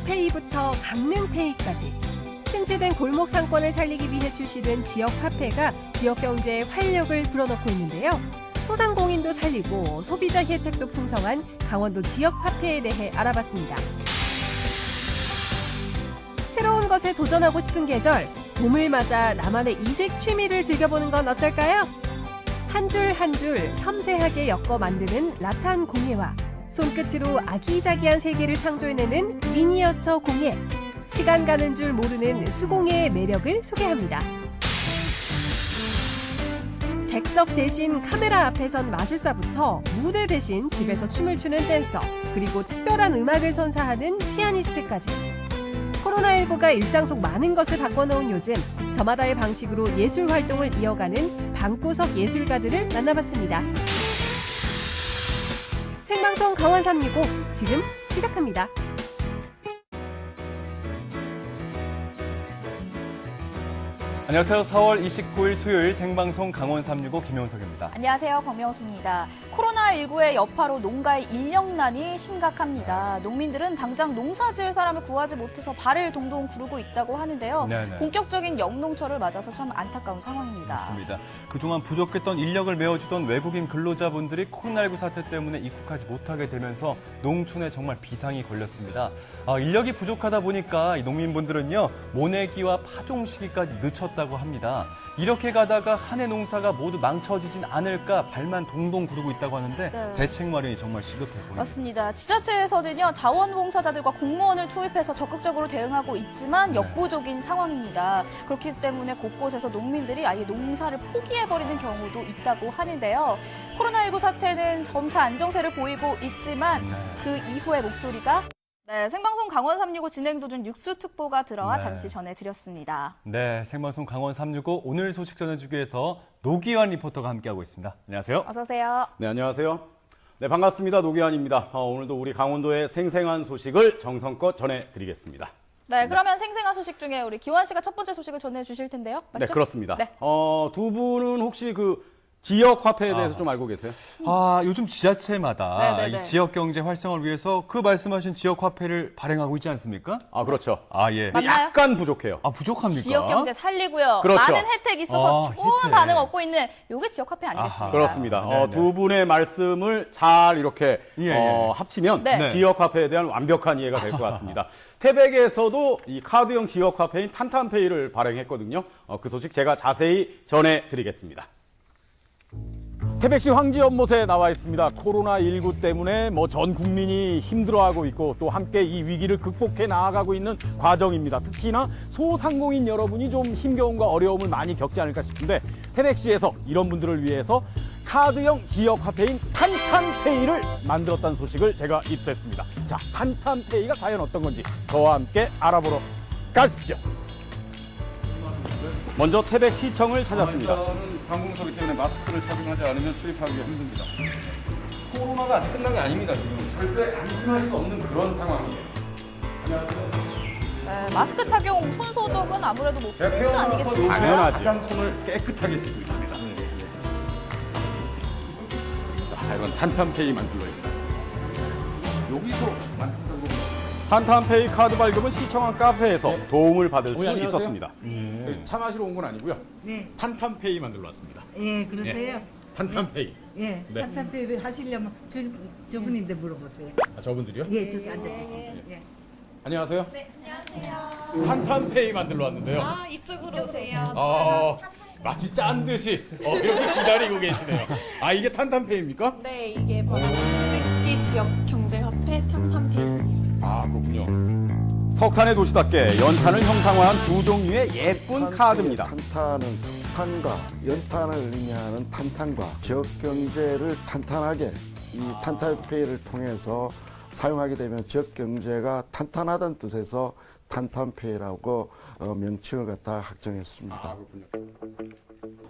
땡땡페이부터 강릉페이까지 침체된 골목 상권을 살리기 위해 출시된 지역 화폐가 지역 경제에 활력을 불어넣고 있는데요. 소상공인도 살리고 소비자 혜택도 풍성한 강원도 지역 화폐에 대해 알아봤습니다. 새로운 것에 도전하고 싶은 계절, 봄을 맞아 나만의 이색 취미를 즐겨보는 건 어떨까요? 한 줄 한 줄 섬세하게 엮어 만드는 라탄 공예와 손끝으로 아기자기한 세계를 창조해내는 미니어처 공예. 시간 가는 줄 모르는 수공예의 매력을 소개합니다. 객석 대신 카메라 앞에 선 마술사부터 무대 대신 집에서 춤을 추는 댄서, 그리고 특별한 음악을 선사하는 피아니스트까지. 코로나19가 일상 속 많은 것을 바꿔놓은 요즘, 저마다의 방식으로 예술 활동을 이어가는 방구석 예술가들을 만나봤습니다. 생방송 강원 365 지금 시작합니다. 안녕하세요. 4월 29일 수요일 생방송 강원 365 김용석입니다. 안녕하세요. 박명수입니다. 코로나19의 여파로 농가의 인력난이 심각합니다. 농민들은 당장 농사 지을 사람을 구하지 못해서 발을 동동 구르고 있다고 하는데요. 네네. 본격적인 영농철을 맞아서 참 안타까운 상황입니다. 맞습니다. 그동안 부족했던 인력을 메워주던 외국인 근로자분들이 코로나19 사태 때문에 입국하지 못하게 되면서 농촌에 정말 비상이 걸렸습니다. 인력이 부족하다 보니까 이 농민분들은요, 모내기와 파종 시기까지 늦췄다고 합니다. 이렇게 가다가 한 해 농사가 모두 망쳐지진 않을까 발만 동동 구르고 있다고 하는데 네. 대책 마련이 정말 시급해 보입니다. 맞습니다. 지자체에서는요, 자원봉사자들과 공무원을 투입해서 적극적으로 대응하고 있지만 역부족인 상황입니다. 그렇기 때문에 곳곳에서 농민들이 아예 농사를 포기해버리는 경우도 있다고 하는데요. 코로나19 사태는 점차 안정세를 보이고 있지만 그 이후의 목소리가 생방송 강원 365 진행 도중 뉴스특보가 들어와 잠시 전해드렸습니다. 네, 생방송 강원 365 오늘 소식 전해주기 위해서 노기환 리포터가 함께하고 있습니다. 안녕하세요. 어서 오세요. 네, 안녕하세요. 네, 반갑습니다. 노기환입니다. 오늘도 우리 강원도의 생생한 소식을 정성껏 전해드리겠습니다. 네, 그러면 생생한 소식 중에 우리 기환 씨가 첫 번째 소식을 전해주실 텐데요. 맞죠? 네, 그렇습니다. 네. 두 분은 혹시 그 지역 화폐에 대해서 좀 알고 계세요? 요즘 지자체마다 네네네. 이 지역 경제 활성화를 위해서 그 말씀하신 지역 화폐를 발행하고 있지 않습니까? 그렇죠. 예. 맞나요? 약간 부족해요. 부족합니까? 지역 경제 살리고요. 그렇죠. 많은 혜택이 있어서 좋은 혜택. 반응 얻고 있는 요게 지역 화폐 아니겠습니까? 그렇습니다. 네네. 두 분의 말씀을 잘 이렇게 예. 합치면 네. 지역 화폐에 대한 완벽한 이해가 될 것 같습니다. 태백에서도 이 카드형 지역 화폐인 탄탄페이를 발행했거든요. 그 소식 제가 자세히 전해드리겠습니다. 태백시 황지연못에 나와 있습니다. 코로나19 때문에 전 국민이 힘들어하고 있고 또 함께 이 위기를 극복해 나아가고 있는 과정입니다. 특히나 소상공인 여러분이 좀 힘겨움과 어려움을 많이 겪지 않을까 싶은데 태백시에서 이런 분들을 위해서 카드형 지역 화폐인 탄탄페이를 만들었다는 소식을 제가 입수했습니다. 자, 탄탄페이가 과연 어떤 건지 저와 함께 알아보러 가시죠. 먼저 태백시청을 찾았습니다. 저는 방공석이기 때문에 마스크를 착용하지 않으면 출입하기가 힘듭니다. 코로나가 아직 끝난 게 아닙니다. 지금 절대 안심할 수 없는 그런 상황이에요. 네, 마스크 착용, 손 소독은 아무래도 필수 아니겠습니까? 당연하죠. 화장품을 깨끗하게 쓰고 있습니다. 자, 이건 탄탄페이 만들고 있습니다. 여기서 만든다고 탄탄페이 카드 발급은 시청 안 카페에서 도움을 받을 수 안녕하세요. 있었습니다. 차 마시러 온 건 아니고요. 네. 탄탄페이 만들러 왔습니다. 예, 그러세요? 탄탄페이. 예, 네. 탄탄페이 하시려면 저분인데 물어보세요. 저분들이요? 예, 저기 앉아 계시죠. 예. 안녕하세요. 네, 안녕하세요. 탄탄페이 만들러 왔는데요. 이쪽으로 오세요. 마치 짠 듯이 이렇게 기다리고 계시네요. 이게 탄탄페이입니까? 네, 이게 바로 태백시 지역 경제화폐 탄탄페이입니다. 그렇군요. 석탄의 도시답게 연탄을 형상화한 두 종류의 예쁜 카드입니다. 탄탄은 석탄과 연탄을 의미하는 탄탄과 지역 경제를 탄탄하게 이 탄탄페이를 통해서 사용하게 되면 지역 경제가 탄탄하다는 뜻에서 탄탄페이라고 명칭을 갖다 확정했습니다. 그렇군요.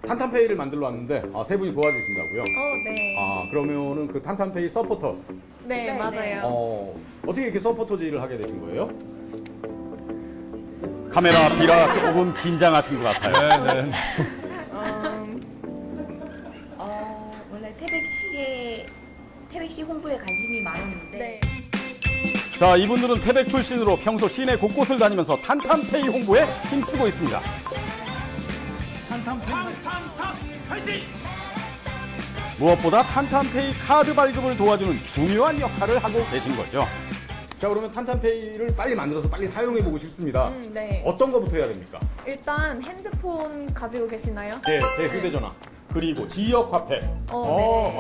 탄탄페이를 만들러 왔는데 세 분이 도와주신다고요? 네. 그러면은 그 탄탄페이 서포터스. 네, 맞아요. 어떻게 이렇게 서포터즈 일을 하게 되신 거예요? 카메라 앞이라 조금 긴장하신 것 같아요. 네. 원래 태백시 홍보에 관심이 많았는데 네. 자, 이분들은 태백 출신으로 평소 시내 곳곳을 다니면서 탄탄페이 홍보에 힘쓰고 있습니다. 무엇보다 탄탄페이 카드 발급을 도와주는 중요한 역할을 하고 계신 거죠. 자, 그러면 탄탄페이를 빨리 만들어서 빨리 사용해보고 싶습니다. 네. 어떤 거부터 해야 됩니까? 일단 핸드폰 가지고 계시나요? 네, 휴대전화. 그리고 지역화폐. 네.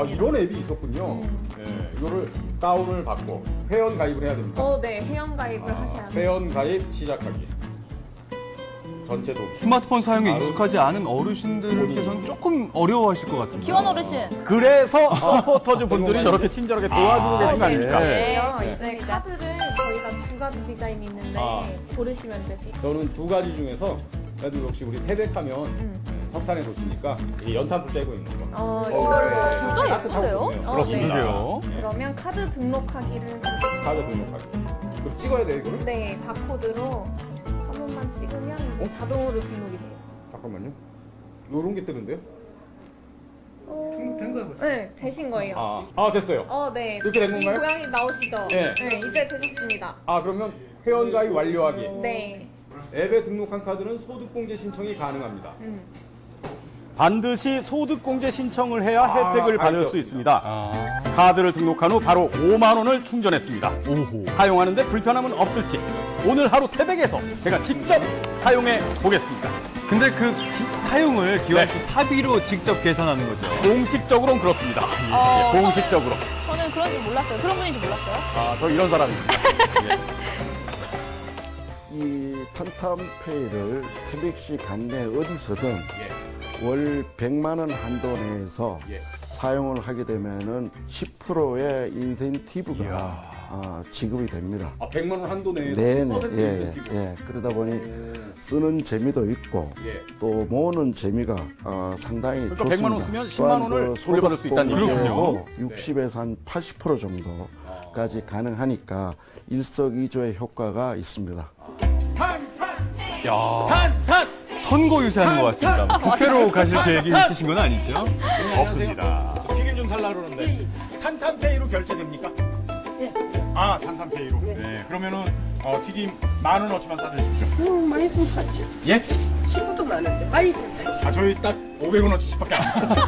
이런 앱이 있었군요. 네, 이거를 다운을 받고 회원 가입을 해야 됩니까? 네. 회원 가입을 하셔야 돼요. 회원 가입 시작하기. 전체 도기. 스마트폰 사용에 익숙하지 않은 어르신들께서는 조금 어려워하실 것 같은데. 기원 어르신. 그래서 서포터즈 분들이 저렇게 친절하게 도와주고 계신 거 아닙니까? 네. 네. 카드를 저희가 두 가지 디자인이 있는데 고르시면 되세요. 저는 두 가지 중에서 그래도 역시 우리 태백하면 석탄의 도시니까 이 연탄불 쬐고 있는 거. 이걸로. 둘 다 예쁜데요? 그렇습니다. 그러게요. 그러면 카드 등록하기를. 카드 등록하기. 그럼 찍어야 돼요, 이거를? 네, 바코드로 한 번만 찍으면 이제 자동으로 등록이 돼요. 잠깐만요. 요런 게 뜨는데요? 된 거예요. 네, 되신 거예요. 됐어요. 네. 이렇게 된 건가요? 이 고양이 나오시죠? 네. 이제 되셨습니다. 그러면 회원 가입 완료하기. 네. 앱에 등록한 카드는 소득공제 신청이 가능합니다. 반드시 소득공제 신청을 해야 혜택을 받을 수 있습니다. 카드를 등록한 후 바로 5만 원을 충전했습니다. 사용하는데 불편함은 없을지 오늘 하루 태백에서 제가 직접 사용해 보겠습니다. 근데 그 사용을 기원 씨 사비로 직접 계산하는 거죠. 공식적으로는 그렇습니다. 공식적으로. 저는 그런 줄 몰랐어요. 그런 분인지 몰랐어요. 저 이런 사람입니다. 이 탄탄페이를 태백시 관내 어디서든 월 100만 원 한도 내에서 사용을 하게 되면은 10%의 인센티브가 지급이 됩니다. 100만 원 한도 내에서 네네, 10% 인센티브. 예. 그러다 보니 쓰는 재미도 있고 또 모으는 재미가 상당히 그러니까 좋습니다. 100만 원 쓰면 10만 원을 돌려받을 수 있다는 얘기죠. 60에서 한 80% 정도까지 가능하니까 일석이조의 효과가 있습니다. 선거 유세하는 것 같습니다. 국회로 가실 계획이 있으신 건 아니죠? 없습니다. 튀김 좀 살라 그러는데 탄탄페이로 결제됩니까? 예. 탄탄페이로. 네. 그러면은 튀김 10,000원어치만 사주십시오. 많이 있으면 사지. 예? 친구도 많은데 많이 좀 사지. 저희 딱 500원어치씩밖에 안 돼요.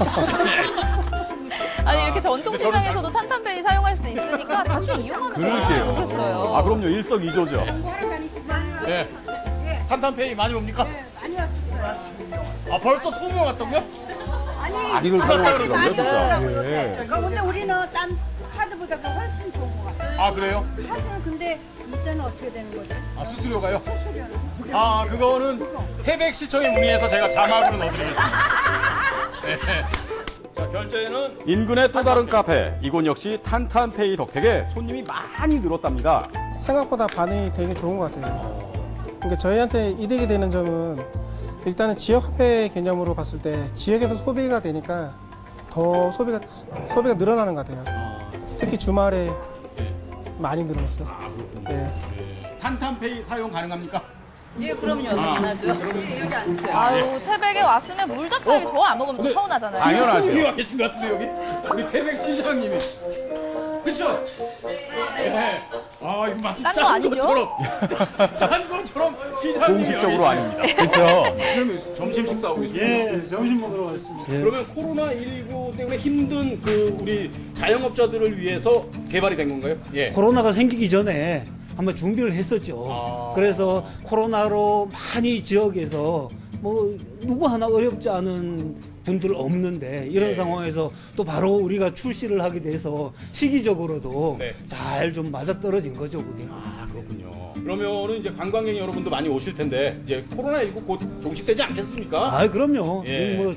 아니 이렇게 전통시장에서도 탄탄페이 사용할 수 있으니까 자주 이용하면 그럴게요. 정말 좋겠어요. 그럼요. 일석이조죠. 하러 다니시면 예. 탄탄페이 많이 옵니까? 많이 왔어요. 벌써 20명 왔다고요? 아니 많이들 사용하시더라고요, 진짜. 근데 우리는 딴 카드보다 훨씬 좋은 것 같아요. 그래요? 카드는 근데 이제는 어떻게 되는 거지? 수수료가요? 수수료는. 그거는 태백시청에 문의해서 제가 자막으로 넣어드리겠습니다. 네. 자, 결제는 인근의 또 다른 카페. 이곳 역시 탄탄페이 덕택에 손님이 많이 늘었답니다. 생각보다 반응이 되게 좋은 것 같아요. 그러니까 저희한테 이득이 되는 점은 일단은 지역화폐 개념으로 봤을 때 지역에서 소비가 되니까 더 소비가 늘어나는 것 같아요. 특히 주말에 많이 늘었어요. 네. 탄탄페이 사용 가능합니까? 예, 그럼요. 당연하죠. 여기 앉으세요. 태백에 왔으면 물닭갈비 저 안 먹으면 서운하잖아요. 당연하죠. 여기 와 계신 것 같은데 여기? 우리 태백 시장님이. 그쵸? 네. 이거 마치 짠거 짠 아니죠? 것처럼. 짠 것처럼 시장님이 공식적으로 아닙니다. 그렇죠. 점심 식사하고 계십니다. 예, 점심 먹으러 왔습니다. 그러면 코로나19 때문에 힘든 우리 자영업자들을 위해서 개발이 된 건가요? 예. 코로나가 생기기 전에 한번 준비를 했었죠. 그래서 코로나로 많이 지역에서 누구 하나 어렵지 않은 분들 없는데 이런 상황에서 또 바로 우리가 출시를 하게 돼서 시기적으로도 잘 좀 맞아떨어진 거죠, 그게. 그렇군요. 그러면은 이제 관광객 여러분도 많이 오실 텐데 이제 코로나19 곧 종식되지 않겠습니까? 그럼요.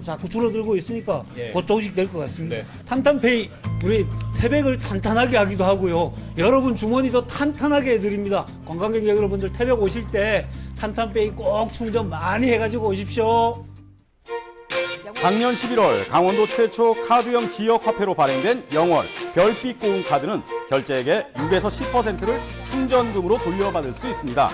자꾸 줄어들고 있으니까 곧 종식될 것 같습니다. 탄탄페이 우리 태백을 탄탄하게 하기도 하고요. 여러분 주머니도 탄탄하게 해드립니다. 관광객 여러분들 태백 오실 때 탄탄페이 꼭 충전 많이 해가지고 오십시오. 작년 11월 강원도 최초 카드형 지역화폐로 발행된 영월 별빛 고운 카드는 결제액의 6에서 10%를 충전금으로 돌려받을 수 있습니다.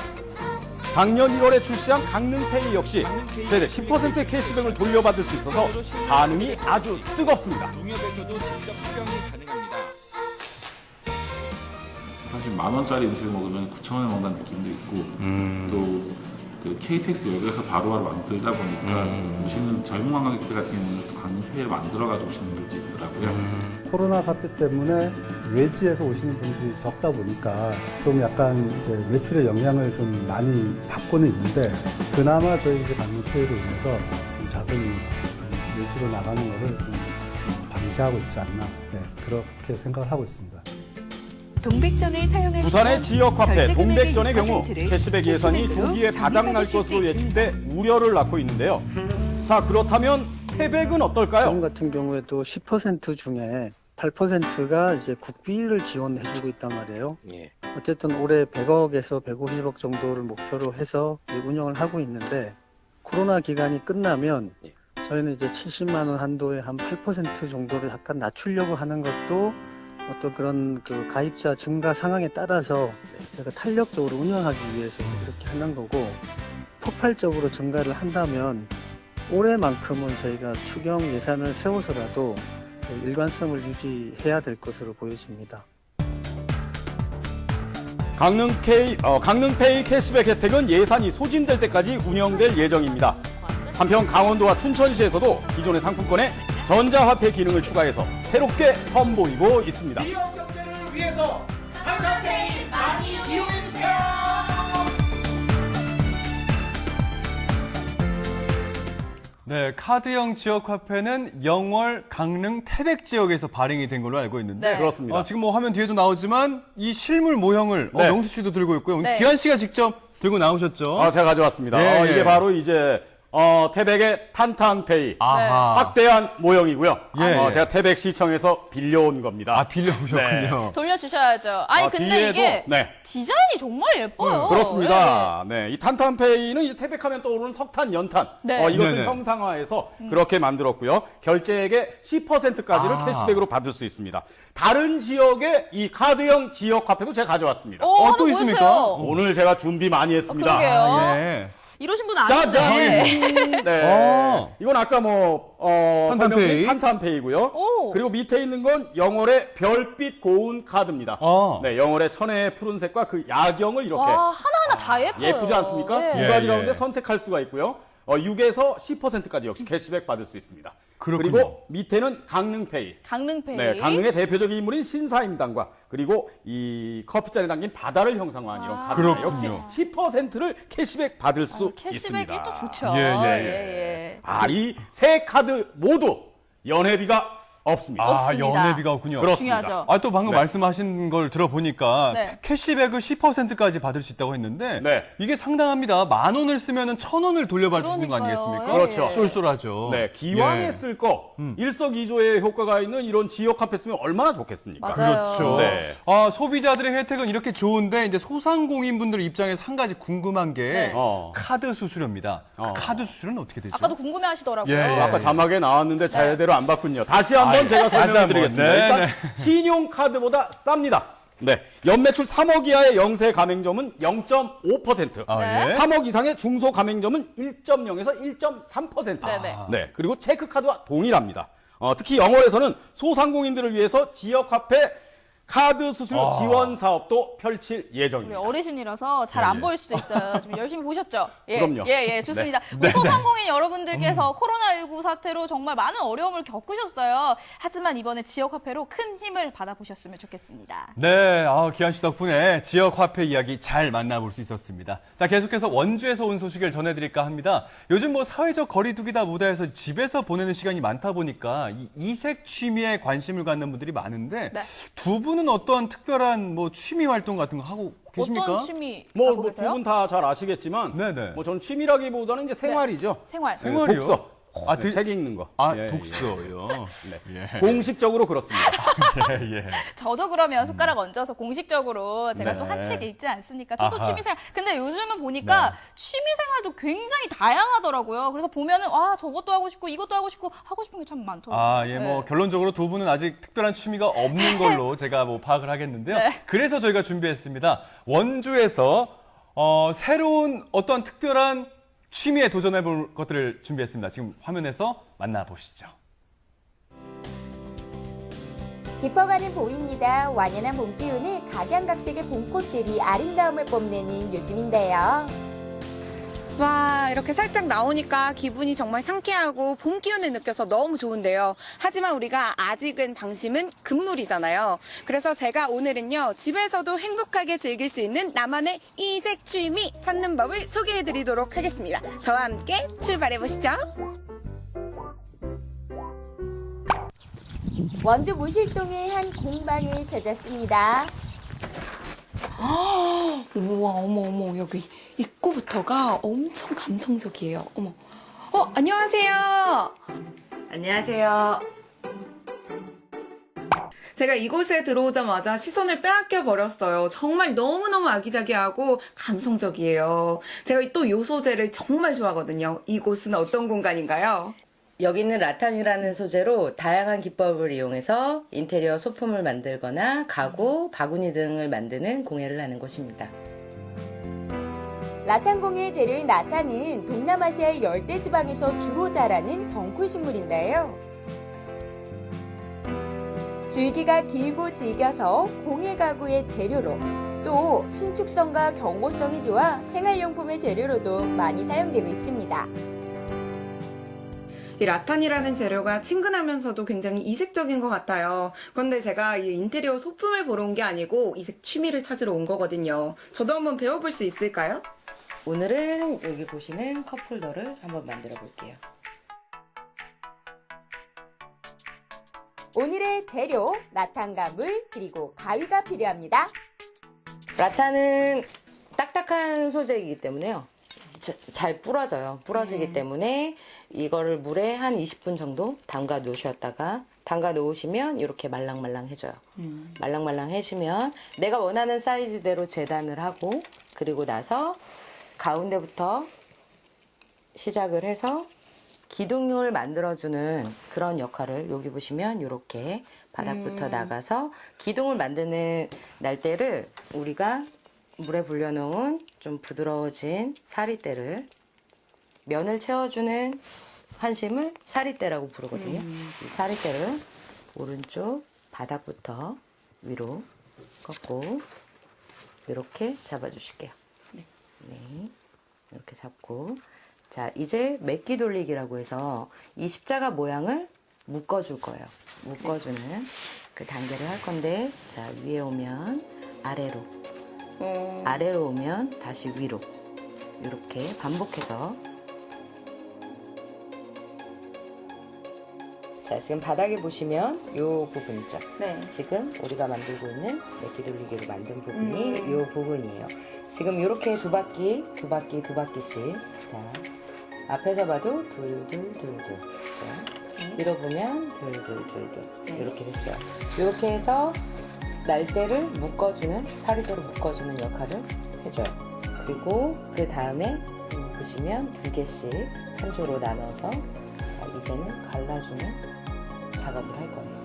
작년 1월에 출시한 강릉페이 역시 최대 10%의 캐시백을 돌려받을 수 있어서 반응이 아주 뜨겁습니다. 농협에서도 직접 수령이 가능합니다. 사실 10,000원짜리 음식을 먹으면 9,000원에 먹는 느낌도 있고 또 그 KTX 역에서 바로바로 만들다 보니까 오시는 젊은 관광객들 같은 경우는 또 강릉페이를 만들어가지고 오시는 분들도 있더라고요. 코로나 사태 때문에 외지에서 오시는 분들이 적다 보니까 좀 약간 이제 외출의 영향을 좀 많이 받고는 있는데 그나마 저희 이제 강릉페이를 위해서 좀 작은 외주로 나가는 거를 좀 방지하고 있지 않나 그렇게 생각을 하고 있습니다. 동백전을 사용하시면 부산의 지역 화폐 결제 금액의 동백전의 경우 6%를 캐시백 예산이 캐시백으로 조기에 바닥날 적립받으실 수 것으로 예측돼 우려를 낳고 있는데요. 자, 그렇다면 태백은 어떨까요? 지금 같은 경우에도 10% 중에 8%가 이제 국비를 지원해주고 있단 말이에요. 어쨌든 올해 100억에서 150억 정도를 목표로 해서 운영을 하고 있는데 코로나 기간이 끝나면 저희는 이제 70만 원 한도에 한 8% 정도를 약간 낮추려고 하는 것도 어떤 그런 그 가입자 증가 상황에 따라서 제가 탄력적으로 운영하기 위해서 그렇게 하는 거고 폭발적으로 증가를 한다면 올해만큼은 저희가 추경 예산을 세워서라도 일관성을 유지해야 될 것으로 보여집니다. 강릉페이 캐시백 혜택은 예산이 소진될 때까지 운영될 예정입니다. 한편 강원도와 춘천시에서도 기존의 상품권에 전자화폐 기능을 추가해서 새롭게 선보이고 있습니다. 지역 경제를 위해서 강릉페이 많이 이용해주세요. 네, 카드형 지역화폐는 영월, 강릉, 태백 지역에서 발행이 된 걸로 알고 있는데 네. 그렇습니다. 지금 뭐 화면 뒤에도 나오지만 이 실물 모형을 네. 명수 씨도 들고 있고요. 오늘 네. 기한 씨가 직접 들고 나오셨죠? 제가 가져왔습니다. 예, 예. 이게 바로 이제 태백의 탄탄페이 아하. 확대한 모형이고요. 예. 제가 태백시청에서 빌려온 겁니다. 빌려오셨군요. 돌려주셔야죠. 아니 근데 뒤에도, 이게 네. 디자인이 정말 예뻐요. 그렇습니다. 네, 이 탄탄페이는 이제 태백하면 떠오르는 석탄, 연탄. 네. 이것을 네네. 형상화해서 그렇게 만들었고요. 결제액의 10%까지를 캐시백으로 받을 수 있습니다. 다른 지역의 이 카드형 지역 화폐도 제가 가져왔습니다. 하나 또 있습니까? 보여주세요. 오늘 제가 준비 많이 했습니다. 그러게요. 예. 이러신 분은 짜잔! 아닌데. 네. 이건 아까 탄탄페이. 탄탄페이고요. 오. 그리고 밑에 있는 건 영월의 별빛 고운 카드입니다. 네, 영월의 천혜의 푸른색과 그 야경을 이렇게 와 하나하나 다 예뻐요. 예쁘지 않습니까? 네. 두 가지 예, 가운데 예. 선택할 수가 있고요. 6에서 10%까지 역시 캐시백 받을 수 있습니다. 그렇군요. 그리고 밑에는 강릉페이. 강릉페이. 네, 강릉의 대표적인 인물인 신사임당과 그리고 이 커피잔에 담긴 바다를 형상화한 이런 카드 역시 그렇군요. 10%를 캐시백 받을 수 캐시백이 있습니다. 또 좋죠. 예. 이 세 카드 모두 연회비가 없습니다. 없습니다. 연회비가 없군요. 그렇습니다. 중요하죠. 또 방금 네. 말씀하신 걸 들어보니까 네. 캐시백을 10%까지 받을 수 있다고 했는데 네. 이게 상당합니다. 10,000원을 쓰면 1,000원을 돌려받을 수 있는 거 그러니까요. 아니겠습니까? 그렇죠. 쏠쏠하죠. 네, 기왕에 예. 쓸 거 일석이조의 효과가 있는 이런 지역 화폐 쓰면 얼마나 좋겠습니까? 맞아요. 그렇죠. 네. 소비자들의 혜택은 이렇게 좋은데 이제 소상공인분들 입장에서 한 가지 궁금한 게 네. 카드 수수료입니다. 그 카드 수수료는 어떻게 되죠? 아까도 궁금해하시더라고요. 예, 예. 아까 자막에 나왔는데 제대로 안 봤군요. 다시 한번 제가 설명드리겠습니다. 네, 일단 네. 신용카드보다 쌉니다. 네, 연매출 3억 이하의 영세 가맹점은 0.5%, 네. 3억 이상의 중소 가맹점은 1.0에서 1.3%. 네네. 네, 그리고 체크카드와 동일합니다. 특히 영월에서는 소상공인들을 위해서 지역화폐 카드 수수료 지원 사업도 펼칠 우리 예정입니다. 어르신이라서 잘 안 보일 수도 있어요. 지금 열심히 보셨죠? 예, 그럼요. 예, 좋습니다. 우리 소상공인 여러분들께서 코로나19 사태로 정말 많은 어려움을 겪으셨어요. 하지만 이번에 지역화폐로 큰 힘을 받아보셨으면 좋겠습니다. 네, 기한 씨 덕분에 지역 화폐 이야기 잘 만나볼 수 있었습니다. 자, 계속해서 원주에서 온 소식을 전해드릴까 합니다. 요즘 사회적 거리두기다 뭐다 해서 집에서 보내는 시간이 많다 보니까 이 이색 취미에 관심을 갖는 분들이 많은데 네. 두 분은 어떤 특별한 취미 활동 같은 거 하고 계십니까? 어떤 취미 하고 두 계세요? 분 다 잘 아시겠지만, 네네. 전 취미라기보다는 이제 생활이죠. 생활. 생활이요? 독서. 아, 책 읽는 거. 예, 독서요. 예. 예. 공식적으로 그렇습니다. 예. 저도 그러면 숟가락 얹어서 공식적으로 제가 네. 또 한 책 읽지 않습니까? 저도 아하. 취미생활. 근데 요즘은 보니까 취미생활도 굉장히 다양하더라고요. 그래서 보면은 저것도 하고 싶고 이것도 하고 싶고 하고 싶은 게 참 많더라고요. 예, 결론적으로 두 분은 아직 특별한 취미가 없는 걸로 제가 파악을 하겠는데요. 네. 그래서 저희가 준비했습니다. 원주에서 새로운 어떤 특별한 취미에 도전해볼 것들을 준비했습니다. 지금 화면에서 만나보시죠. 깊어가는 봄입니다. 완연한 봄 기운에 각양각색의 봄꽃들이 아름다움을 뽐내는 요즘인데요. 와, 이렇게 살짝 나오니까 기분이 정말 상쾌하고 봄 기운을 느껴서 너무 좋은데요. 하지만 우리가 아직은 방심은 금물이잖아요. 그래서 제가 오늘은요, 집에서도 행복하게 즐길 수 있는 나만의 이색 취미 찾는 법을 소개해드리도록 하겠습니다. 저와 함께 출발해보시죠. 원주 모실동의 한 공방을 찾았습니다. 우와, 어머, 여기 입구부터가 엄청 감성적이에요. 어머. 안녕하세요. 안녕하세요. 제가 이곳에 들어오자마자 시선을 빼앗겨 버렸어요. 정말 너무너무 아기자기하고 감성적이에요. 제가 또 요 소재를 정말 좋아하거든요. 이곳은 어떤 공간인가요? 여기는 라탄이라는 소재로 다양한 기법을 이용해서 인테리어 소품을 만들거나 가구, 바구니 등을 만드는 공예를 하는 곳입니다. 라탄 공예 재료인 라탄은 동남아시아의 열대지방에서 주로 자라는 덩쿨 식물인데요. 줄기가 길고 질겨서 공예 가구의 재료로, 또 신축성과 경고성이 좋아 생활용품의 재료로도 많이 사용되고 있습니다. 이 라탄이라는 재료가 친근하면서도 굉장히 이색적인 것 같아요. 그런데 제가 이 인테리어 소품을 보러 온 게 아니고 이색 취미를 찾으러 온 거거든요. 저도 한번 배워볼 수 있을까요? 오늘은 여기 보시는 컵홀더를 한번 만들어 볼게요. 오늘의 재료, 라탄과 물, 그리고 가위가 필요합니다. 라탄은 딱딱한 소재이기 때문에요. 잘 부러져요. 부러지기 때문에 이거를 물에 한 20분 정도 담가 놓으셨다가 담가 놓으시면 이렇게 말랑말랑해져요. 말랑말랑해지면 내가 원하는 사이즈대로 재단을 하고, 그리고 나서 가운데부터 시작을 해서 기둥을 만들어주는 그런 역할을, 여기 보시면 이렇게 바닥부터 나가서 기둥을 만드는 날대를 우리가 물에 불려놓은 좀 부드러워진 사리대를, 면을 채워주는 환심을 사리대라고 부르거든요. 이 사리대를 오른쪽 바닥부터 위로 꺾고 이렇게 잡아주실게요. 네, 이렇게 잡고, 자, 이제 메끼 돌리기라고 해서 이 십자가 모양을 묶어줄 거예요. 묶어주는 그 단계를 할 건데, 자, 위에 오면 아래로, 아래로 오면 다시 위로, 이렇게 반복해서. 자, 지금 바닥에 보시면 이 부분 있죠? 네. 지금 우리가 만들고 있는 메끼 돌리기로 만든 부분이 이 부분이에요. 지금 이렇게 두 바퀴씩. 자, 앞에서 봐도 둘. 자, 뒤로 보면 둘. 이렇게 됐어요. 이렇게 해서 날대를 묶어주는, 사리대로 묶어주는 역할을 해줘요. 그리고 그 다음에 보시면 2개씩 한 조로 나눠서, 자, 이제는 갈라주는 작업을 할 거예요.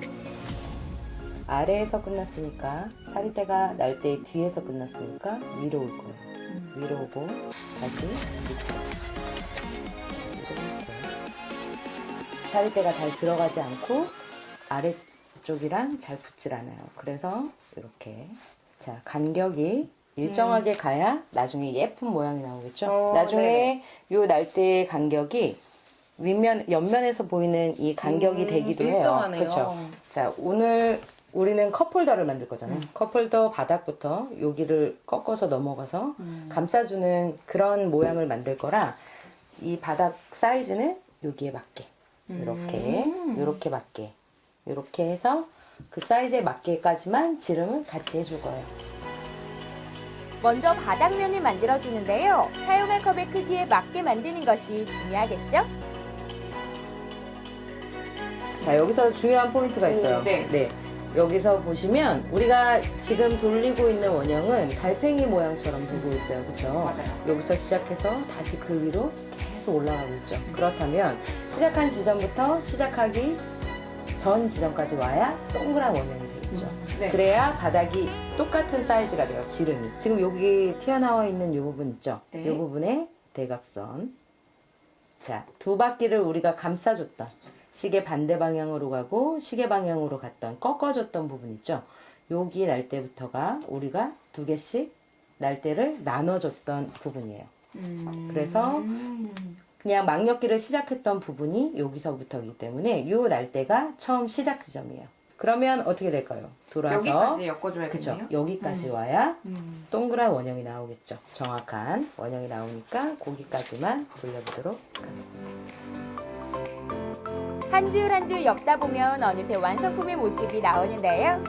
아래에서 끝났으니까, 사리대가 날대의 뒤에서 끝났으니까 위로 올 거예요. 위로 오고 다시 밑으로. 사리대가 잘 들어가지 않고 아래쪽이랑 잘 붙질 않아요. 그래서 이렇게, 자, 간격이 일정하게 가야 나중에 예쁜 모양이 나오겠죠. 나중에 요 날대의 간격이 옆면에서 보이는 이 간격이 되기도 해요. 일정하네요. 그렇죠. 자, 오늘 우리는 컵홀더를 만들 거잖아요. 컵홀더 바닥부터 여기를 꺾어서 넘어가서 감싸주는 그런 모양을 만들 거라, 이 바닥 사이즈는 여기에 맞게 이렇게 맞게, 이렇게 해서 그 사이즈에 맞게까지만 지름을 같이 해줄 거예요. 먼저 바닥면을 만들어주는데요. 사용할 컵의 크기에 맞게 만드는 것이 중요하겠죠? 자, 여기서 중요한 포인트가 있어요. 네. 여기서 보시면 우리가 지금 돌리고 있는 원형은 달팽이 모양처럼 두고 있어요. 그렇죠? 맞아요. 여기서 시작해서 다시 그 위로 계속 올라가고 있죠. 그렇다면 시작한 지점부터 시작하기 전 지점까지 와야 동그란 원형이 되겠죠. 그래야 바닥이 똑같은 사이즈가 돼요. 지름이. 지금 여기 튀어나와 있는 이 부분 있죠? 이 부분에 대각선. 자, 2바퀴를 우리가 감싸줬다. 시계 반대 방향으로 가고 시계 방향으로 갔던 꺾어줬던 부분 있죠. 여기 날대부터가 우리가 2개씩 날대를 나눠줬던 부분이에요. 그래서 그냥 막력기를 시작했던 부분이 여기서부터이기 때문에 이 날대가 처음 시작 지점이에요. 그러면 어떻게 될까요? 돌아서 여기까지 엮어줘야겠네요. 그쵸? 여기까지 와야 동그란 원형이 나오겠죠. 정확한 원형이 나오니까 거기까지만 돌려보도록 하겠습니다. 한 줄 한 줄 엮다 보면 어느새 완성품의 모습이 나오는데요.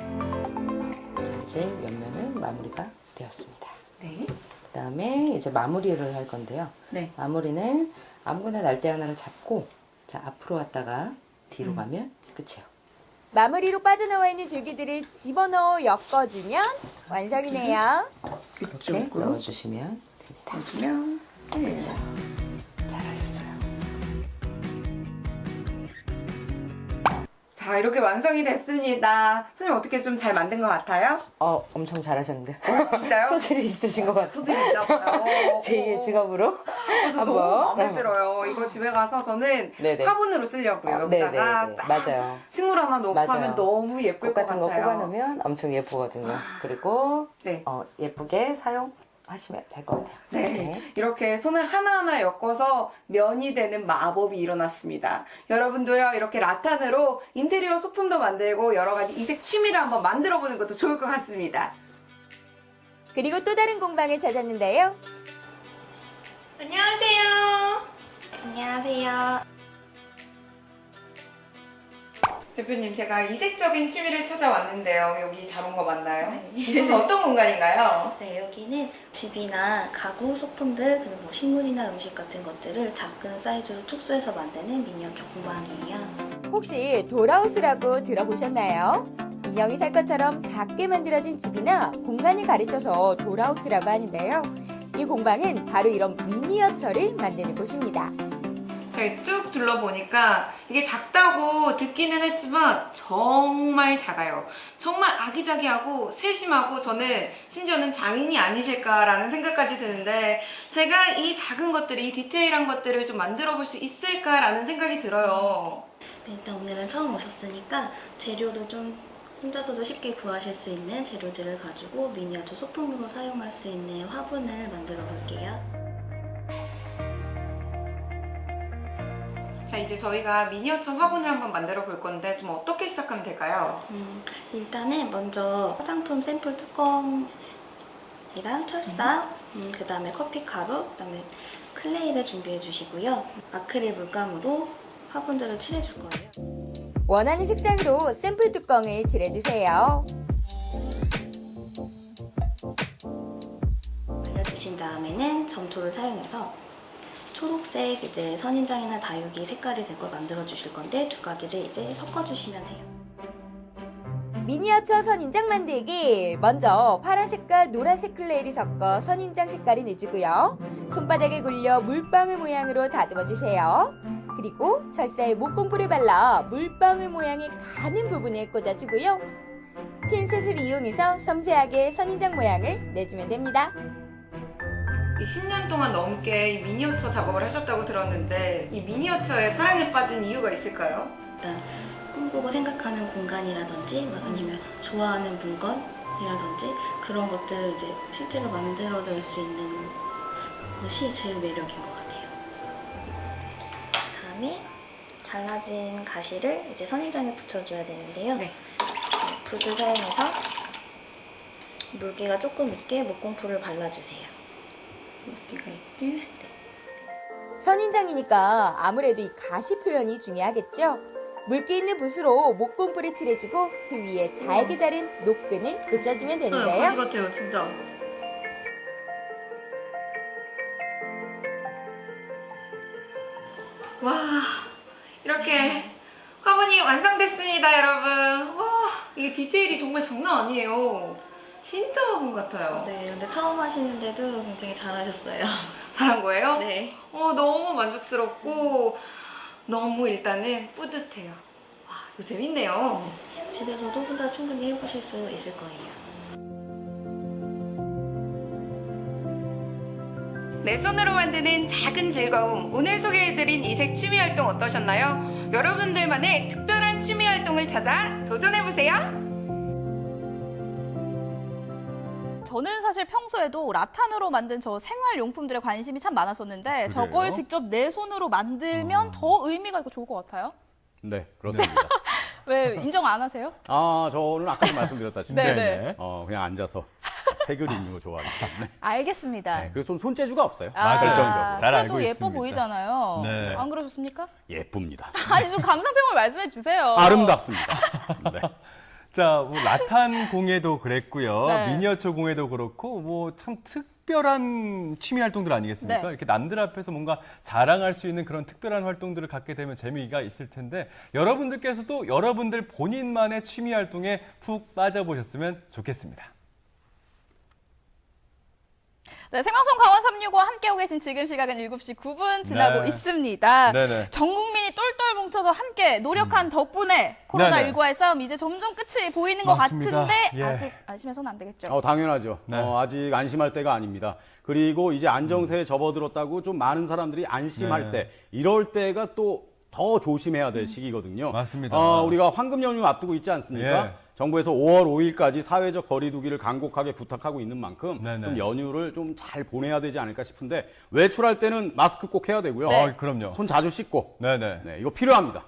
이제 옆면은 마무리가 되었습니다. 네. 그 다음에 이제 마무리를 할 건데요. 네. 마무리는 아무거나 날대 하나를 잡고 자 앞으로 왔다가 뒤로 가면 끝이에요. 마무리로 빠져나와 있는 줄기들을 집어넣어 엮어주면 완성이네요. 이렇게 넣어주시면 됩니다. 그렇죠. 잘하셨어요. 자, 이렇게 완성이 됐습니다. 선생님 어떻게 좀 잘 만든 것 같아요? 엄청 잘하셨는데. 진짜요? 소질이 있으신 것 같아요. 소질이 있나 봐요. 제2의 직업으로. 그래서 너무 마음에 들어요. 이거 집에 가서 저는 네네. 화분으로 쓰려고요. 여기다가 네네네. 딱 맞아요. 식물 하나 놓고 맞아요. 하면 너무 예쁠 꽃 것 같은 같아요. 거 뽑아놓으면 엄청 예쁘거든요. 그리고 네. 예쁘게 사용하시면 될 것 같아요. 네. 이렇게 손을 하나하나 엮어서 면이 되는 마법이 일어났습니다. 여러분도요, 이렇게 라탄으로 인테리어 소품도 만들고 여러 가지 이색 취미를 한번 만들어 보는 것도 좋을 것 같습니다. 그리고 또 다른 공방을 찾았는데요. 안녕하세요. 안녕하세요. 대표님, 제가 이색적인 취미를 찾아왔는데요. 여기 잘 온 거 맞나요? 네. 이곳은 어떤 공간인가요? 네, 여기는 집이나 가구 소품들, 그리고 뭐 식물이나 음식 같은 것들을 작은 사이즈로 축소해서 만드는 미니어처 공방이에요. 혹시 도라우스라고 들어보셨나요? 인형이 살 것처럼 작게 만들어진 집이나 공간을 가르쳐서 도라우스라고 하는데요. 이 공방은 바로 이런 미니어처를 만드는 곳입니다. 저희 쭉 둘러보니까 이게 작다고 듣기는 했지만 정말 작아요. 정말 아기자기하고 세심하고 저는 심지어는 장인이 아니실까라는 생각까지 드는데 제가 이 작은 것들을, 이 디테일한 것들을 좀 만들어 볼 수 있을까라는 생각이 들어요. 네, 일단 오늘은 처음 오셨으니까 재료를 좀 혼자서도 쉽게 구하실 수 있는 재료들을 가지고 미니어처 소품으로 사용할 수 있는 화분을 만들어 볼게요. 자, 이제 저희가 미니어처 화분을 한번 만들어 볼 건데 좀 어떻게 시작하면 될까요? 일단은 먼저 화장품 샘플 뚜껑이랑 철사, 그 다음에 커피 가루, 그 다음에 클레이를 준비해 주시고요. 아크릴 물감으로 화분들을 칠해줄 거예요. 원하는 색상으로 샘플 뚜껑을 칠해주세요. 발라주신 다음에는 점토를 사용해서 초록색 이제 선인장이나 다육이 색깔이 될 걸 만들어 주실 건데 두 가지를 이제 섞어 주시면 돼요. 미니어처 선인장 만들기! 먼저 파란색과 노란색 클레이를 섞어 선인장 색깔을 내주고요. 손바닥에 굴려 물방울 모양으로 다듬어 주세요. 그리고 철사에 목공풀을 발라 물방울 모양이 가는 부분에 꽂아주고요. 핀셋을 이용해서 섬세하게 선인장 모양을 내주면 됩니다. 10년 동안 넘게 이 미니어처 작업을 하셨다고 들었는데 이 미니어처에 사랑에 빠진 이유가 있을까요? 일단 꿈꾸고 생각하는 공간이라든지 아니면 좋아하는 물건이라든지 그런 것들을 이제 실제로 만들어낼 수 있는 것이 제일 매력인 것 같아요. 다음에 잘라진 가시를 이제 선인장에 붙여줘야 되는데요. 붓을 사용해서 물기가 조금 있게 목공풀을 발라주세요. 물기가 있게? 선인장이니까 아무래도 이 가시 표현이 중요하겠죠? 물기 있는 붓으로 목공풀을 칠해주고 그 위에 잘게 자른 노끈을 붙여주면 되는데요. 가시 같아요, 진짜. 와, 이렇게 화분이 완성됐습니다, 여러분. 와, 이게 디테일이 정말 장난 아니에요. 진짜 화분 같아요. 네, 근데 처음 하시는데도 굉장히 잘하셨어요. 잘한 거예요? 네. 너무 만족스럽고 너무 일단은 뿌듯해요. 와, 이거 재밌네요. 집에서도 혼자 충분히 해보실 수 있을 거예요. 내 손으로 만드는 작은 즐거움. 오늘 소개해드린 이색 취미 활동 어떠셨나요? 여러분들만의 특별한 취미 활동을 찾아 도전해보세요. 저는 사실 평소에도 라탄으로 만든 저 생활용품들에 관심이 참 많았었는데 그래요? 저걸 직접 내 손으로 만들면 더 의미가 있고 좋을 것 같아요. 네, 그렇습니다. 왜 인정 안 하세요? 저는 아까도 말씀드렸다시피 네네. 그냥 앉아서 책을 읽는 거 좋아합니다. 네. 알겠습니다. 네, 그래서 손재주가 없어요. 결정적으로. 잘 알고 그래도 예뻐 있습니다. 보이잖아요. 네. 안 그러셨습니까? 예쁩니다. 아니 좀 감상평을 말씀해 주세요. 아름답습니다. 네. 자, 뭐 라탄 공예도 그랬고요. 네. 미니어처 공예도 그렇고 뭐 참 특별한 취미 활동들 아니겠습니까? 네. 이렇게 남들 앞에서 뭔가 자랑할 수 있는 그런 특별한 활동들을 갖게 되면 재미가 있을 텐데 여러분들께서도 여러분들 본인만의 취미 활동에 푹 빠져보셨으면 좋겠습니다. 네, 생방송 강원 365 함께하고 계신 지금 시각은 7시 9분 지나고 네. 있습니다. 네네. 전 국민이 똘똘 뭉쳐서 함께 노력한 덕분에 코로나19와의 싸움 이제 점점 끝이 보이는 것 맞습니다. 같은데 예. 아직 안심해서는 안 되겠죠. 당연하죠. 네. 아직 안심할 때가 아닙니다. 그리고 이제 안정세에 접어들었다고 좀 많은 사람들이 안심할 네. 때, 이럴 때가 또 더 조심해야 될 시기거든요. 맞습니다. 우리가 황금 연휴 앞두고 있지 않습니까? 예. 정부에서 5월 5일까지 사회적 거리 두기를 간곡하게 부탁하고 있는 만큼 네네. 좀 연휴를 좀 잘 보내야 되지 않을까 싶은데 외출할 때는 마스크 꼭 해야 되고요. 네. 그럼요. 손 자주 씻고. 네네. 네, 이거 필요합니다.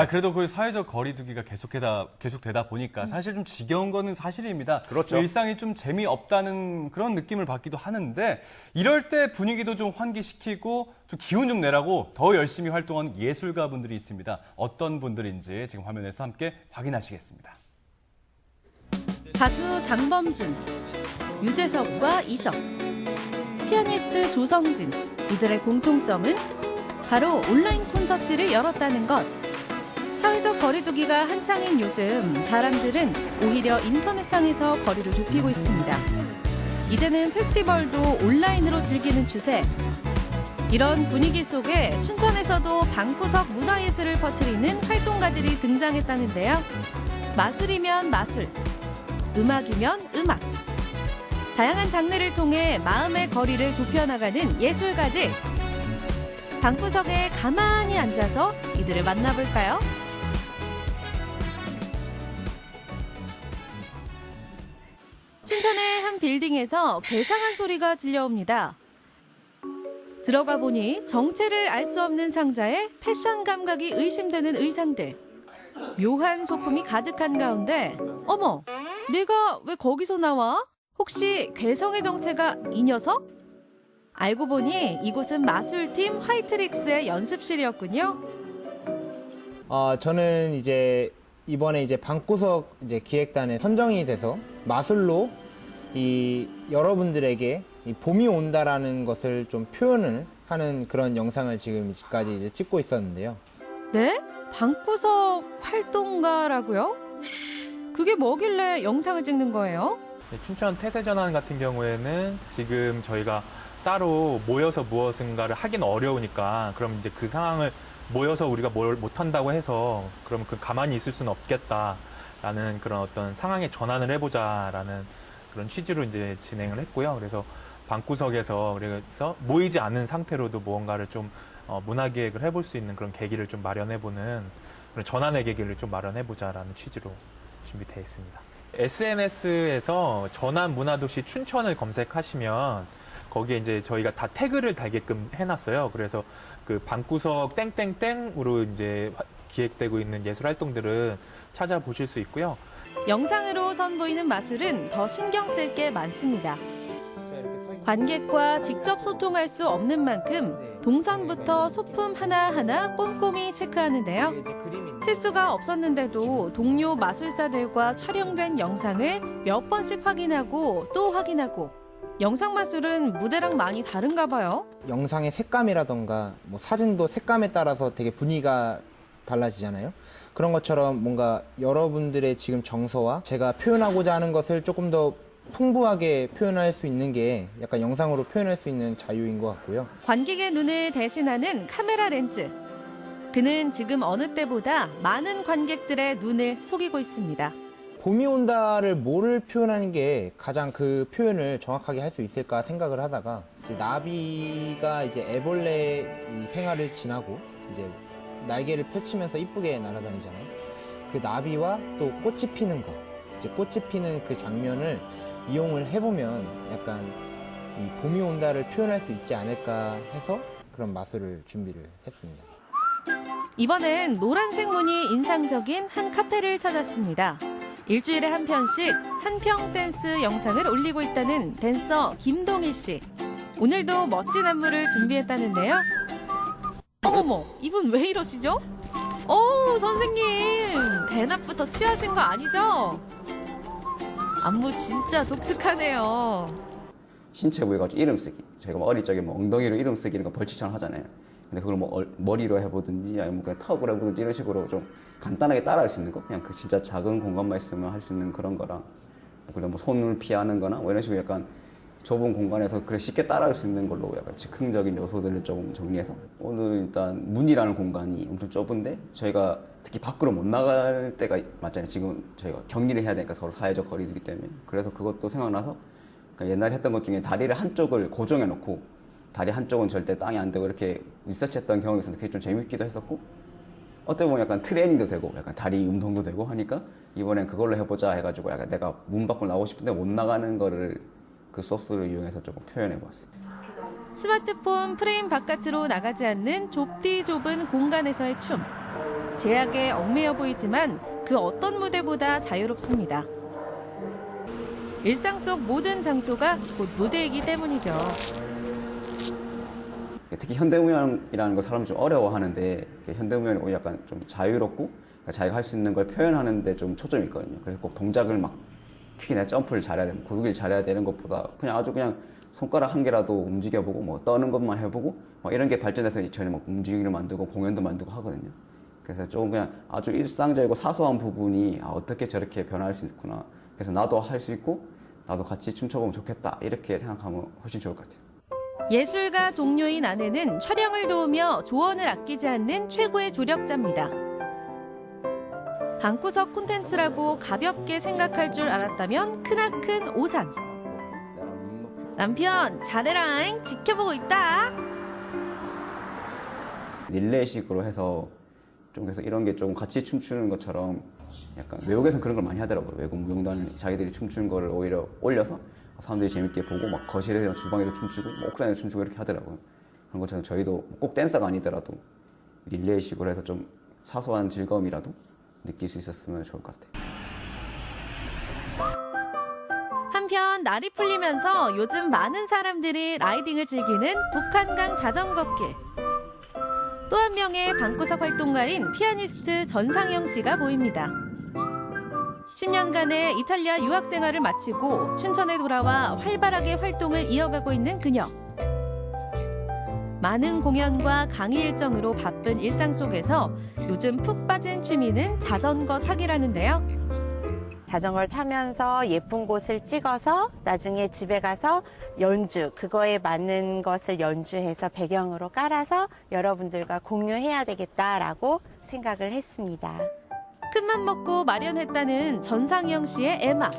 그래도 그 사회적 거리두기가 계속되다 보니까 사실 좀 지겨운 거는 사실입니다. 그렇죠. 일상이 좀 재미없다는 그런 느낌을 받기도 하는데 이럴 때 분위기도 좀 환기시키고 좀 기운 좀 내라고 더 열심히 활동하는 예술가 분들이 있습니다. 어떤 분들인지 지금 화면에서 함께 확인하시겠습니다. 가수 장범준, 유재석과 이적, 피아니스트 조성진, 이들의 공통점은 바로 온라인 콘서트를 열었다는 것. 사회적 거리두기가 한창인 요즘 사람들은 오히려 인터넷상에서 거리를 좁히고 있습니다. 이제는 페스티벌도 온라인으로 즐기는 추세. 이런 분위기 속에 춘천에서도 방구석 문화예술을 퍼뜨리는 활동가들이 등장했다는데요. 마술이면 마술, 음악이면 음악. 다양한 장르를 통해 마음의 거리를 좁혀나가는 예술가들. 방구석에 가만히 앉아서 이들을 만나볼까요? 춘천의 한 빌딩에서 괴상한 소리가 들려옵니다. 들어가 보니 정체를 알 수 없는 상자에 패션 감각이 의심되는 의상들. 묘한 소품이 가득한 가운데 어머, 내가 왜 거기서 나와? 혹시 괴성의 정체가 이 녀석? 알고 보니 이곳은 마술팀 화이트릭스의 연습실이었군요. 저는 이제 이번에 이제 방구석 이제 기획단에 선정이 돼서 마술로 이 여러분들에게 이 봄이 온다라는 것을 좀 표현을 하는 그런 영상을 지금까지 이제 찍고 있었는데요. 네? 방구석 활동가라고요? 그게 뭐길래 영상을 찍는 거예요? 춘천 태세전환 같은 경우에는 지금 저희가 따로 모여서 무엇인가를 하긴 어려우니까 그럼 이제 그 상황을 모여서 우리가 뭘 못한다고 해서 그럼 그 가만히 있을 수는 없겠다라는 그런 어떤 상황에 전환을 해보자라는 그런 취지로 이제 진행을 했고요. 그래서 방구석에서 그래서 모이지 않은 상태로도 무언가를 좀 문화기획을 해볼 수 있는 그런 계기를 좀 마련해보는 그런 전환의 계기를 좀 마련해보자라는 취지로 준비되어 있습니다. SNS에서 전환 문화도시 춘천을 검색하시면 거기에 이제 저희가 다 태그를 달게끔 해놨어요. 그래서 그 방구석 땡땡땡으로 이제 기획되고 있는 예술 활동들은 찾아보실 수 있고요. 영상으로 선보이는 마술은 더 신경 쓸 게 많습니다. 관객과 직접 소통할 수 없는 만큼 동선부터 소품 하나하나 꼼꼼히 체크하는데요. 실수가 없었는데도 동료 마술사들과 촬영된 영상을 몇 번씩 확인하고 또 확인하고. 영상 마술은 무대랑 많이 다른가 봐요. 영상의 색감이라던가 뭐 사진도 색감에 따라서 되게 분위기가 달라지잖아요. 그런 것처럼 뭔가 여러분들의 지금 정서와 제가 표현하고자 하는 것을 조금 더 풍부하게 표현할 수 있는 게 약간 영상으로 표현할 수 있는 자유인 것 같고요. 관객의 눈을 대신하는 카메라 렌즈. 그는 지금 어느 때보다 많은 관객들의 눈을 속이고 있습니다. 봄이 온다를 뭐를 표현하는 게 가장 그 표현을 정확하게 할 수 있을까 생각을 하다가 이제 나비가 이제 애벌레 이 생활을 지나고 이제 날개를 펼치면서 이쁘게 날아다니잖아요. 그 나비와 또 꽃이 피는 거, 이제 꽃이 피는 그 장면을 이용을 해보면 약간 이 봄이 온다를 표현할 수 있지 않을까 해서 그런 마술을 준비를 했습니다. 이번엔 노란색 문이 인상적인 한 카페를 찾았습니다. 일주일에 한 편씩 한평 댄스 영상을 올리고 있다는 댄서 김동희 씨. 오늘도 멋진 안무를 준비했다는데요. 어머머, 이분 왜 이러시죠? 선생님, 대낮부터 취하신 거 아니죠? 안무 진짜 독특하네요. 신체 부위 가지고 이름 쓰기. 저희가 어릴 적에 엉덩이로 이름 쓰기 이런 거 벌칙처럼 하잖아요. 근데 그걸 머리로 해보든지 아니면 그냥 턱으로 해보든지 이런 식으로 좀 간단하게 따라할 수 있는 거. 그냥 그 진짜 작은 공간만 있으면 할 수 있는 그런 거랑 그리고 손을 피하는 거나 이런 식으로 약간 좁은 공간에서 그래 쉽게 따라할 수 있는 걸로 약간 즉흥적인 요소들을 조금 정리해서 오늘 일단 문이라는 공간이 엄청 좁은데 저희가 특히 밖으로 못 나갈 때가 맞잖아요. 지금 저희가 격리를 해야 되니까 서로 사회적 거리두기 때문에. 그래서 그것도 생각나서 옛날에 했던 것 중에 다리를 한쪽을 고정해 놓고 다리 한쪽은 절대 땅이 안 되고 이렇게 리서치했던 경험이 있었는데 그게 좀 재밌기도 했었고 어떻게 보면 약간 트레이닝도 되고 약간 다리 운동도 되고 하니까 이번엔 그걸로 해보자 해가지고 약간 내가 문 밖으로 나오고 싶은데 못 나가는 거를 그 소스를 이용해서 조금 표현해봤어요. 스마트폰 프레임 바깥으로 나가지 않는 좁디 좁은 공간에서의 춤. 제약에 얽매여 보이지만 그 어떤 무대보다 자유롭습니다. 일상 속 모든 장소가 곧 무대이기 때문이죠. 특히 현대무용이라는 걸 사람들이 좀 어려워하는데 현대무용은 약간 좀 자유롭고 자기가 할 수 있는 걸 표현하는데 좀 초점이 있거든요. 그래서 꼭 동작을 막 크게 내가 점프를 잘해야 되고 구르기를 잘해야 되는 것보다 그냥 아주 그냥 손가락 한 개라도 움직여보고 뭐 떠는 것만 해보고 뭐 이런 게 발전해서 저희는 막 움직이기를 만들고 공연도 만들고 하거든요. 그래서 조금 그냥 아주 일상적이고 사소한 부분이 어떻게 저렇게 변할 수 있구나. 그래서 나도 할 수 있고 나도 같이 춤춰보면 좋겠다. 이렇게 생각하면 훨씬 좋을 것 같아요. 예술가 동료인 아내는 촬영을 도우며 조언을 아끼지 않는 최고의 조력자입니다. 방구석 콘텐츠라고 가볍게 생각할 줄 알았다면 크나큰 오산. 남편 잘해라잉 지켜보고 있다. 릴레이식으로 해서 좀 그래서 이런 게 좀 같이 춤추는 것처럼 약간 외국에서는 그런 걸 많이 하더라고요. 외국 무용단은 자기들이 춤추는 거를 오히려 올려서 사람들이 재밌게 보고 막 거실에서 주방에서 춤추고 뭐 옥상에서 춤추고 이렇게 하더라고요. 그런 것처럼 저희도 꼭 댄서가 아니더라도 릴레이식으로 해서 좀 사소한 즐거움이라도 느낄 수 있었으면 좋을 것 같아요. 한편 날이 풀리면서 요즘 많은 사람들이 라이딩을 즐기는 북한강 자전거길. 또 한 명의 방구석 활동가인 피아니스트 전상영 씨가 보입니다. 10년간의 이탈리아 유학 생활을 마치고 춘천에 돌아와 활발하게 활동을 이어가고 있는 그녀. 많은 공연과 강의 일정으로 바쁜 일상 속에서 요즘 푹 빠진 취미는 자전거 타기라는데요. 자전거를 타면서 예쁜 곳을 찍어서 나중에 집에 가서 연주, 그거에 맞는 것을 연주해서 배경으로 깔아서 여러분들과 공유해야 되겠다라고 생각을 했습니다. 큰맘 먹고 마련했다는 전상영 씨의 애마.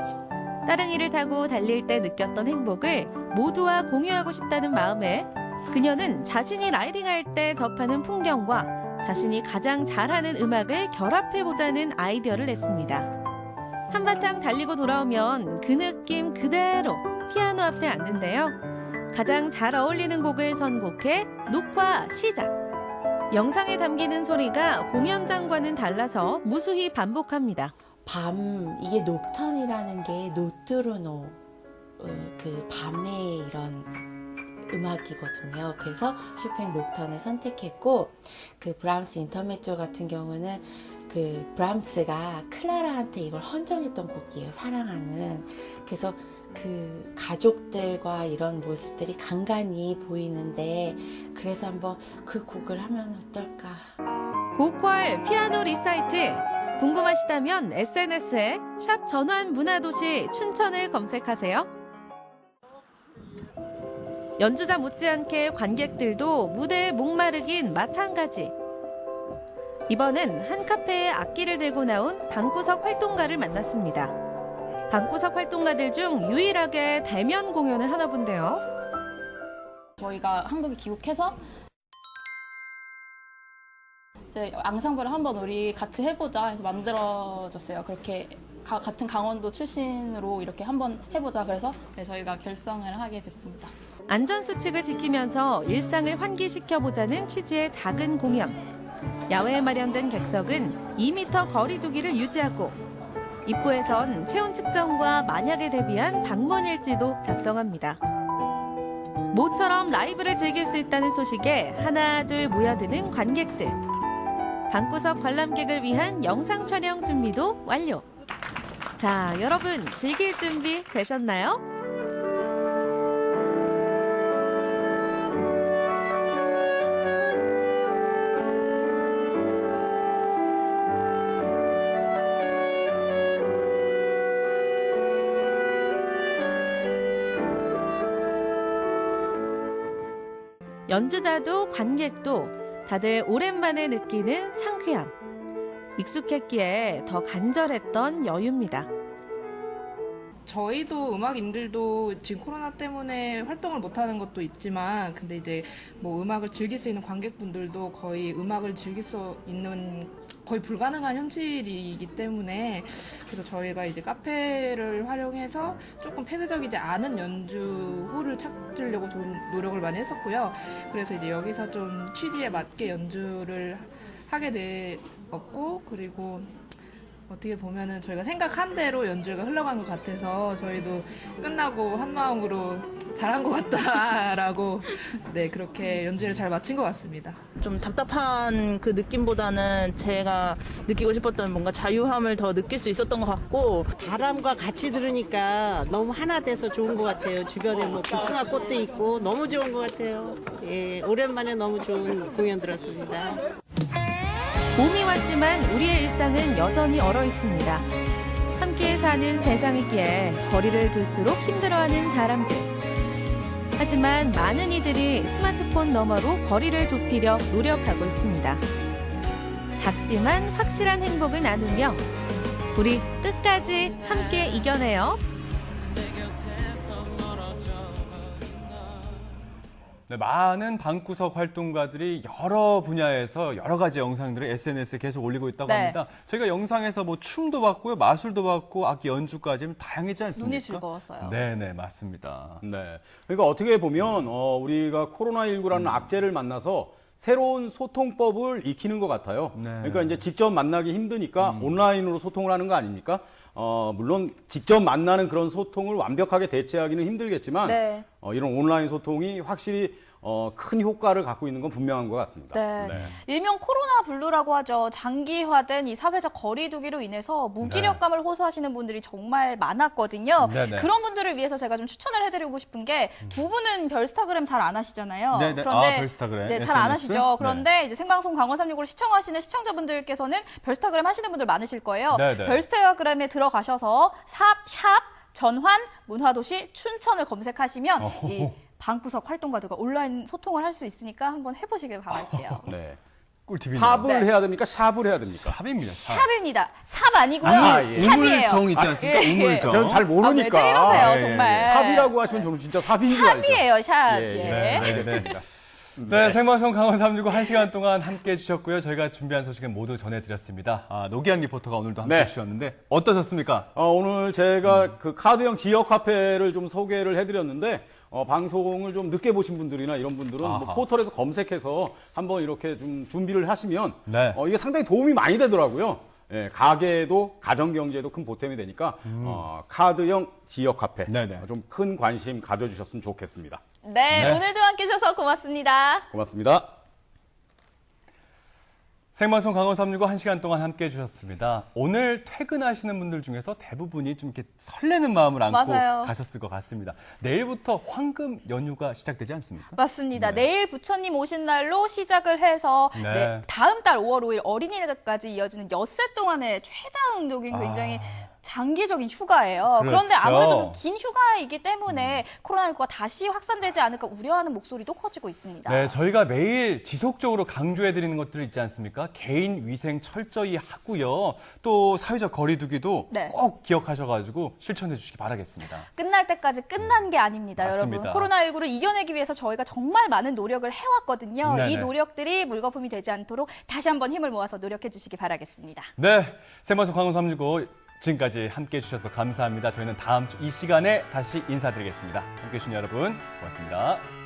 따릉이를 타고 달릴 때 느꼈던 행복을 모두와 공유하고 싶다는 마음에 그녀는 자신이 라이딩할 때 접하는 풍경과 자신이 가장 잘하는 음악을 결합해보자는 아이디어를 냈습니다. 한바탕 달리고 돌아오면 그 느낌 그대로 피아노 앞에 앉는데요. 가장 잘 어울리는 곡을 선곡해 녹화 시작. 영상에 담기는 소리가 공연장과는 달라서 무수히 반복합니다. 밤, 이게 녹턴이라는 게 노트르노, 그 밤의 이런 음악이거든요. 그래서 쇼팽 녹턴을 선택했고, 그 브람스 인터메조 같은 경우는 그 브람스가 클라라한테 이걸 헌정했던 곡이에요. 사랑하는. 그래서 그 가족들과 이런 모습들이 간간히 보이는데, 그래서 한번 그 곡을 하면 어떨까. 고퀄 피아노 리사이틀. 궁금하시다면 SNS에 샵 전환문화도시 춘천을 검색하세요. 연주자 못지않게 관객들도 무대에 목마르긴 마찬가지. 이번엔 한 카페에 악기를 들고 나온 방구석 활동가를 만났습니다. 방구석 활동가들 중 유일하게 대면 공연을 하나 본데요. 저희가 한국에 귀국해서 이제 앙상블을 한번 우리 같이 해보자 해서 만들어졌어요. 그렇게 같은 강원도 출신으로 이렇게 한번 해보자 그래서 네, 저희가 결성을 하게 됐습니다. 안전수칙을 지키면서 일상을 환기시켜보자는 취지의 작은 공연. 야외에 마련된 객석은 2m 거리 두기를 유지하고 입구에선 체온 측정과 만약에 대비한 방문 일지도 작성합니다. 모처럼 라이브를 즐길 수 있다는 소식에 하나둘 모여드는 관객들. 방구석 관람객을 위한 영상 촬영 준비도 완료. 자, 여러분 즐길 준비 되셨나요? 연주자도 관객도 다들 오랜만에 느끼는 상쾌함. 익숙했기에 더 간절했던 여유입니다. 저희도 음악인들도 지금 코로나 때문에 활동을 못하는 것도 있지만 근데 이제 뭐 음악을 즐길 수 있는 관객분들도 거의 음악을 즐길 수 있는 거의 불가능한 현실이기 때문에 그래서 저희가 이제 카페를 활용해서 조금 폐쇄적이지 않은 연주후를 찾으려고 좀 노력을 많이 했었고요. 그래서 이제 여기서 좀 취지에 맞게 연주를 하게 되었고 그리고 어떻게 보면은 저희가 생각한 대로 연주가 흘러간 것 같아서 저희도 끝나고 한 마음으로 잘한 것 같다라고 네 그렇게 연주를 잘 마친 것 같습니다. 좀 답답한 그 느낌보다는 제가 느끼고 싶었던 뭔가 자유함을 더 느낄 수 있었던 것 같고 바람과 같이 들으니까 너무 하나 돼서 좋은 것 같아요. 주변에 뭐 복숭아 꽃도 있고 너무 좋은 것 같아요. 예, 오랜만에 너무 좋은 공연 들었습니다. 봄이 왔지만 우리의 일상은 여전히 얼어 있습니다. 함께 사는 세상이기에 거리를 둘수록 힘들어하는 사람들. 하지만 많은 이들이 스마트폰 너머로 거리를 좁히려 노력하고 있습니다. 작지만 확실한 행복을 나누며 우리 끝까지 함께 이겨내요. 네, 많은 방구석 활동가들이 여러 분야에서 여러 가지 영상들을 SNS에 계속 올리고 있다고 네. 합니다. 저희가 영상에서 뭐 춤도 봤고요, 마술도 봤고, 악기 연주까지 다양하지 않습니까? 눈이 즐거웠어요. 네네, 맞습니다. 네. 그러니까 어떻게 보면 우리가 코로나19라는 악재를 만나서 새로운 소통법을 익히는 것 같아요. 그러니까 이제 직접 만나기 힘드니까 온라인으로 소통을 하는 거 아닙니까? 물론 직접 만나는 그런 소통을 완벽하게 대체하기는 힘들겠지만 네. 이런 온라인 소통이 확실히 큰 효과를 갖고 있는 건 분명한 것 같습니다. 네. 일명 코로나 블루라고 하죠. 장기화된 이 사회적 거리두기로 인해서 무기력감을 호소하시는 분들이 정말 많았거든요. 네네. 그런 분들을 위해서 제가 좀 추천을 해드리고 싶은 게 두 분은 별스타그램 잘 안 하시잖아요. 네네. 그런데 별스타그램. 네, 잘 안 SNS? 하시죠. 그런데 이제 생방송 강원 365를 시청하시는 시청자분들께서는 별스타그램 하시는 분들 많으실 거예요. 네네. 별스타그램에 들어가셔서 샵 전환 문화도시 춘천을 검색하시면 이 방구석 활동가들과 온라인 소통을 할 수 있으니까 한번 해보시길 바랄게요. 네. 꿀팁이네요. 삽을 네. 해야 됩니까? 샵을 해야 됩니까? 삽입니다. 샵입니다. 삽 아니고요. 샵이에요. 우물정 있지 않습니까? 우물정. 저는 잘 모르니까. 왜 이러세요, 정말. 삽이라고 하시면 저는 진짜 삽인 줄 알죠. 샵이에요, 샵. 네, 알겠습니다. 네, 생방송 강원 365 1시간 동안 함께 해주셨고요. 저희가 준비한 소식은 모두 전해드렸습니다. 노기한 리포터가 오늘도 함께 해주셨는데 어떠셨습니까? 오늘 제가 그 카드형 지역 카페를 좀 소개를 해드렸는데 방송을 좀 늦게 보신 분들이나 이런 분들은 뭐 포털에서 검색해서 한번 이렇게 좀 준비를 하시면 이게 상당히 도움이 많이 되더라고요. 예, 가게도 가정경제에도 큰 보탬이 되니까 카드형 지역 카페 좀 큰 관심 가져주셨으면 좋겠습니다. 네, 오늘도 함께 해주셔서 고맙습니다. 고맙습니다. 생방송 강원 365 1시간 동안 함께 해주셨습니다. 오늘 퇴근하시는 분들 중에서 대부분이 좀 이렇게 설레는 마음을 안고 맞아요. 가셨을 것 같습니다. 내일부터 황금 연휴가 시작되지 않습니까? 맞습니다. 내일 부처님 오신 날로 시작을 해서 다음 달 5월 5일 어린이날까지 이어지는 엿새 동안의 최장적인 굉장히 장기적인 휴가예요. 그렇죠. 그런데 아무래도 긴 휴가이기 때문에 코로나19가 다시 확산되지 않을까 우려하는 목소리도 커지고 있습니다. 네, 저희가 매일 지속적으로 강조해드리는 것들 있지 않습니까? 개인 위생 철저히 하고요. 또 사회적 거리두기도 네. 꼭 기억하셔가지고 실천해 주시기 바라겠습니다. 끝날 때까지 끝난 게 아닙니다, 맞습니다. 여러분. 코로나19를 이겨내기 위해서 저희가 정말 많은 노력을 해왔거든요. 네네. 이 노력들이 물거품이 되지 않도록 다시 한번 힘을 모아서 노력해 주시기 바라겠습니다. 네, 생방송 강원 365 지금까지 함께해 주셔서 감사합니다. 저희는 다음 주 이 시간에 다시 인사드리겠습니다. 함께해 주신 여러분 고맙습니다.